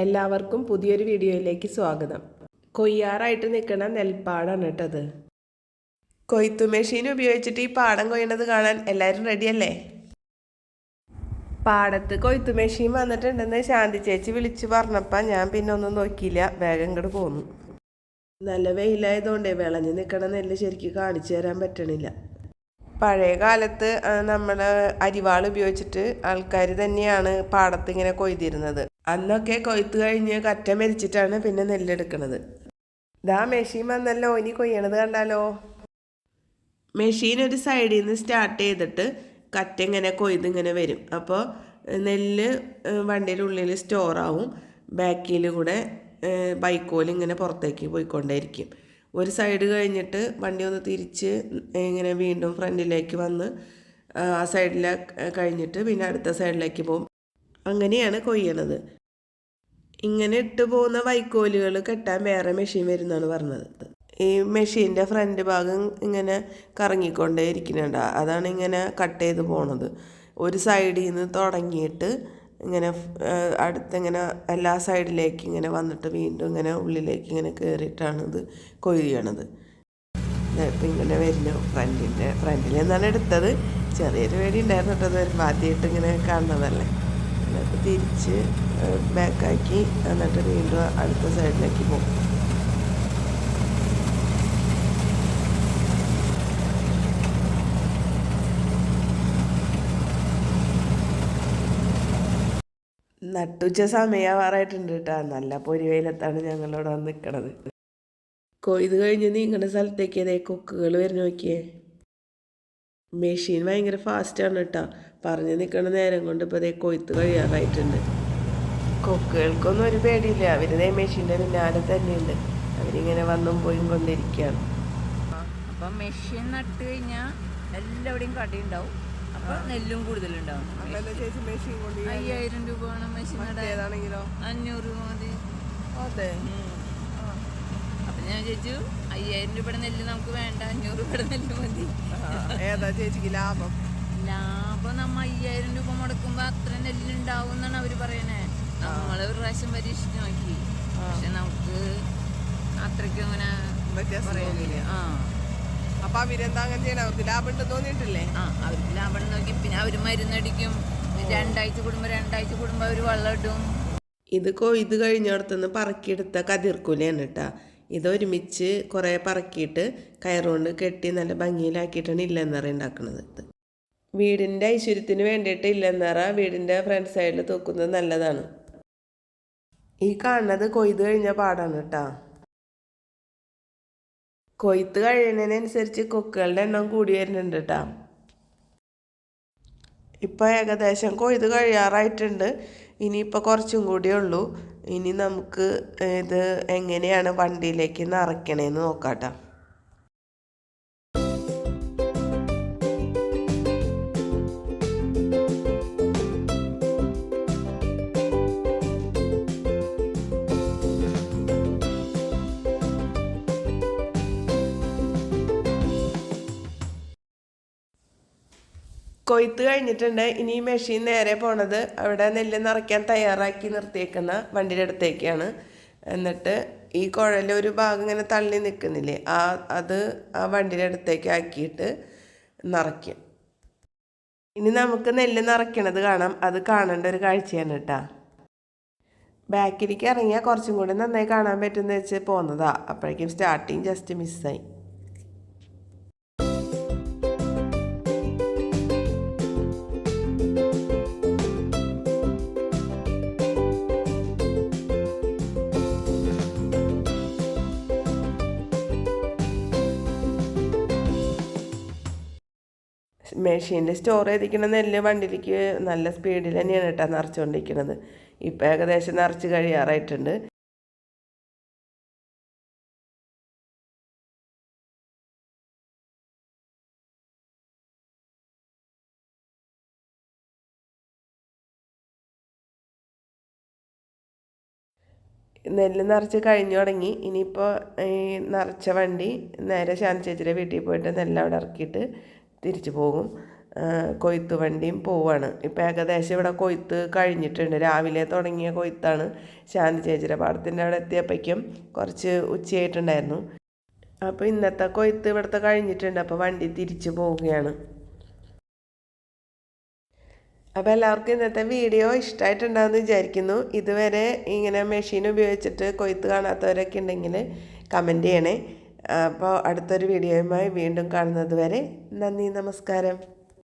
എല്ലാവർക്കും പുതിയൊരു വീഡിയോയിലേക്ക് സ്വാഗതം. കൊയ്യാറായിട്ട് നിൽക്കുന്ന നെൽപ്പാടാണ് കേട്ടത്. കൊയ്ത്തു മെഷീൻ ഉപയോഗിച്ചിട്ട് ഈ പാടം കൊയ്യണത് കാണാൻ എല്ലാവരും റെഡിയല്ലേ? പാടത്ത് കൊയ്ത്തു മെഷീൻ വന്നിട്ടുണ്ടെന്ന് ശാന്തി ചേച്ചി വിളിച്ച് പറഞ്ഞപ്പോൾ ഞാൻ പിന്നെ ഒന്നും നോക്കിയില്ല, വേഗം ഇങ്ങോട്ട് പോന്നു. നല്ല വെയിലായതുകൊണ്ടേ വിളഞ്ഞ് നിൽക്കണ നെല്ല് ശരിക്കും കാണിച്ചു തരാൻ പറ്റണില്ല. പഴയ കാലത്ത് നമ്മൾ അരിവാൾ ഉപയോഗിച്ചിട്ട് ആൾക്കാർ തന്നെയാണ് പാടത്ത് ഇങ്ങനെ കൊയ്തിരുന്നത്. അന്നൊക്കെ കൊയ്ത്ത് കഴിഞ്ഞ് കറ്റ മെതിച്ചിട്ടാണ് പിന്നെ നെല്ലെടുക്കണത്. ഇതാ മെഷീൻ വന്നല്ലോ, ഇനി കൊയ്യണത് കണ്ടാലോ. മെഷീൻ ഒരു സൈഡിൽ നിന്ന് സ്റ്റാർട്ട് ചെയ്തിട്ട് കറ്റ ഇങ്ങനെ കൊയ്തിങ്ങനെ വരും. അപ്പോൾ നെല്ല് വണ്ടിയുടെ ഉള്ളിൽ സ്റ്റോറാവും, ബാക്കിൽ കൂടെ ബൈക്കോൽ ഇങ്ങനെ പുറത്തേക്ക് പോയിക്കൊണ്ടേയിരിക്കും. ഒരു സൈഡ് കഴിഞ്ഞിട്ട് വണ്ടി ഒന്ന് തിരിച്ച് ഇങ്ങനെ വീണ്ടും ഫ്രണ്ടിലേക്ക് വന്ന് ആ സൈഡിൽ കഴിഞ്ഞിട്ട് പിന്നെ അടുത്ത സൈഡിലേക്ക് പോകും. അങ്ങനെയാണ് കൊയ്യണത്. ഇങ്ങനെ ഇട്ട് പോകുന്ന വൈക്കോലുകൾ കെട്ടാൻ വേറെ മെഷീൻ വരുന്നതാണ് പറഞ്ഞത്. ഈ മെഷീൻ്റെ ഫ്രണ്ട് ഭാഗം ഇങ്ങനെ കറങ്ങിക്കൊണ്ടേ ഇരിക്കുന്നുണ്ട്, അതാണ് ഇങ്ങനെ കട്ട് ചെയ്ത് പോണത്. ഒരു സൈഡിൽ നിന്ന് തുടങ്ങിയിട്ട് ഇങ്ങനെ അടുത്തിങ്ങനെ എല്ലാ സൈഡിലേക്ക് ഇങ്ങനെ വന്നിട്ട് വീണ്ടും ഇങ്ങനെ ഉള്ളിലേക്ക് ഇങ്ങനെ കയറിയിട്ടാണ് ഇത് കൊയ്യണത്. ഇപ്പം ഇങ്ങനെ വരുന്നു ഫ്രണ്ടിൽ നിന്നാണ് എടുത്തത്. ചെറിയൊരു പേടി ഉണ്ടായിരുന്നു കേട്ടത്, വരുമ്പോൾ ആദ്യമായിട്ട് ഇങ്ങനെ കാണുന്നതല്ലേ. എന്നിട്ട് തിരിച്ച് ബാക്കാക്കി എന്നിട്ട് വീണ്ടും അടുത്ത സൈഡിലേക്ക് പോകും. നട്ടുച്ച സമയമാവാറായിട്ടുണ്ട് കേട്ടോ. നല്ല പൊരിവെയിലത്താണ് ഞങ്ങളിവിടെ വന്ന് നിൽക്കണത്. കൊയ്ത് കഴിഞ്ഞ് നീങ്ങുന്ന സ്ഥലത്തേക്ക് അതേ കൊക്കുകൾ വരുന്ന നോക്കിയേ. മെഷീൻ ഭയങ്കര ഫാസ്റ്റാണ് കേട്ടോ. പറഞ്ഞു നിൽക്കണ നേരം കൊണ്ട് ഇപ്പോൾ അതേ കൊയ്ത്ത് കഴിയാറായിട്ടുണ്ട്. കൊക്കുകൾക്കൊന്നും ഒരു പേടിയില്ല, അവരിതേ മെഷീൻ്റെ പിന്നാലെ തന്നെയുണ്ട്. അവരിങ്ങനെ വന്നും പോയും കൊണ്ടിരിക്കുകയാണ്. അപ്പം മെഷീൻ നട്ട് കഴിഞ്ഞാൽ എല്ലാവിടെയും കടയുണ്ടാവും. അപ്പോൾ നെല്ലും കൂടുതലുണ്ടാവും. 5000 രൂപ വേണം മെഷീൻ നടാൻ. 500 മതി. അതെ. അപ്പം ഞാൻ ചോദിച്ചു 5000 രൂപയുടെ നെല്ല് നമുക്ക് വേണ്ട, 500 രൂപയുടെ നെല്ല് മതി. ഏതാ ചേച്ചിക്ക് ലാഭം? ലാഭം നമ്മൾ 5000 രൂപ മുടക്കുമ്പോൾ അത്ര നെല്ലുണ്ടാവും എന്നാണ് അവർ പറയണേ. നമ്മൾ ഒരു പ്രാവശ്യം പരീക്ഷിച്ച് നോക്കി, പക്ഷെ നമുക്ക് അത്രയ്ക്കും അങ്ങനെ പറയുന്നില്ല. അപ്പൊ അവരെന്താ അങ്ങനെ ചെയ്യണം? അവർക്ക് ലാഭം ഉണ്ടെന്ന് തോന്നിയിട്ടില്ലേ? അവർക്ക് ലാഭം നോക്കി പിന്നെ അവർ മരുന്നടിക്കും. 2 ആഴ്ച കൂടുമ്പോൾ അവർ വെള്ളം ഇടും. ഇത് കൊയ്ത് കഴിഞ്ഞിടത്തുനിന്ന് പറക്കിയെടുത്ത കതിർക്കുലയാണ് കേട്ടോ. ഇതൊരുമിച്ച് കുറേ പറക്കിയിട്ട് കയറുകൊണ്ട് കെട്ടി നല്ല ഭംഗിയിലാക്കിയിട്ടാണ് ഇല്ലെന്നറ ഉണ്ടാക്കുന്നത്. വീടിൻ്റെ ഐശ്വര്യത്തിന് വേണ്ടിയിട്ട് ഇല്ലെന്നറ വീടിൻ്റെ ഫ്രണ്ട് സൈഡിൽ തൂക്കുന്നത് നല്ലതാണ്. ഈ കാണുന്നത് കൊയ്ത് കഴിഞ്ഞ പാടാണ് കേട്ടോ. കൊയ്ത്ത് കഴിയുന്നതിനനുസരിച്ച് കൊക്കുകളുടെ എണ്ണം കൂടി വരുന്നുണ്ട് കേട്ടോ. ഇപ്പോൾ ഏകദേശം കൊയ്ത് കഴിയാറായിട്ടുണ്ട്. ഇനിയിപ്പോൾ കുറച്ചും കൂടിയേ ഉള്ളൂ. ഇനി നമുക്ക് ഇത് എങ്ങനെയാണ് വണ്ടിയിലേക്ക് നിറയ്ക്കണേന്ന് നോക്കാം കേട്ടോ. കൊയ്ത്ത് കഴിഞ്ഞിട്ടുണ്ട്. ഇനി ഈ മെഷീൻ നേരെ പോണത് അവിടെ നെല്ല് നിറയ്ക്കാൻ തയ്യാറാക്കി നിർത്തിയേക്കുന്ന വണ്ടിയുടെ അടുത്തേക്കാണ്. എന്നിട്ട് ഈ കുഴൽ ഒരു ഭാഗം ഇങ്ങനെ തള്ളി നിൽക്കുന്നില്ലേ, അത് ആ വണ്ടിയുടെ അടുത്തേക്ക് ആക്കിയിട്ട് നിറയ്ക്കും. ഇനി നമുക്ക് നെല്ല് നിറയ്ക്കണത് കാണാം. അത് കാണേണ്ട ഒരു കാഴ്ചയാണ് കേട്ടോ. ബാക്കിലേക്ക് ഇറങ്ങിയാൽ കുറച്ചും കൂടി നന്നായി കാണാൻ പറ്റുമെന്ന് വെച്ച് പോന്നതാ. അപ്പോഴേക്കും സ്റ്റാർട്ടിങ് ജസ്റ്റ് മിസ്സായി. മെഷീനിൽ സ്റ്റോർ ചെയ്തിരിക്കുന്ന നെല്ല് വണ്ടിയിലേക്ക് നല്ല സ്പീഡിൽ തന്നെയാണ് കേട്ടോ നിറച്ചുകൊണ്ടിരിക്കുന്നത്. ഇപ്പം ഏകദേശം നിറച്ച് കഴിയാറായിട്ടുണ്ട്. നെല്ല് നിറച്ച് കഴിഞ്ഞു തുടങ്ങി. ഇനിയിപ്പോൾ ഈ നിറച്ച വണ്ടി നേരെ ശാന്തി ചേച്ചിയുടെ വീട്ടിൽ പോയിട്ട് നെല്ല് അവിടെ ഇറക്കിയിട്ട് തിരിച്ചു പോകും. കൊയ്ത്ത് വണ്ടിയും പോവാണ്. ഇപ്പം ഏകദേശം ഇവിടെ കൊയ്ത്ത് കഴിഞ്ഞിട്ടുണ്ട്. രാവിലെ തുടങ്ങിയ കൊയ്ത്താണ്. ശാന്തി ചേച്ചിയുടെ പാടത്തിൻ്റെ അവിടെ എത്തിയപ്പോഴേക്കും കുറച്ച് ഉച്ചയായിട്ടുണ്ടായിരുന്നു. അപ്പോൾ ഇന്നത്തെ കൊയ്ത്ത് ഇവിടുത്തെ കഴിഞ്ഞിട്ടുണ്ട്. അപ്പോൾ വണ്ടി തിരിച്ചു പോവുകയാണ്. അപ്പോൾ എല്ലാവർക്കും ഇന്നത്തെ വീഡിയോ ഇഷ്ടമായിട്ടുണ്ടാകുമെന്ന് വിചാരിക്കുന്നു. ഇതുവരെ ഇങ്ങനെ മെഷീൻ ഉപയോഗിച്ചിട്ട് കൊയ്ത്ത് കാണാത്തവരൊക്കെ ഉണ്ടെങ്കിൽ കമൻറ്റ് ചെയ്യണേ. അപ്പോൾ അടുത്തൊരു വീഡിയോയുമായി വീണ്ടും കാണുന്നത് വരെ നന്ദി, നമസ്കാരം.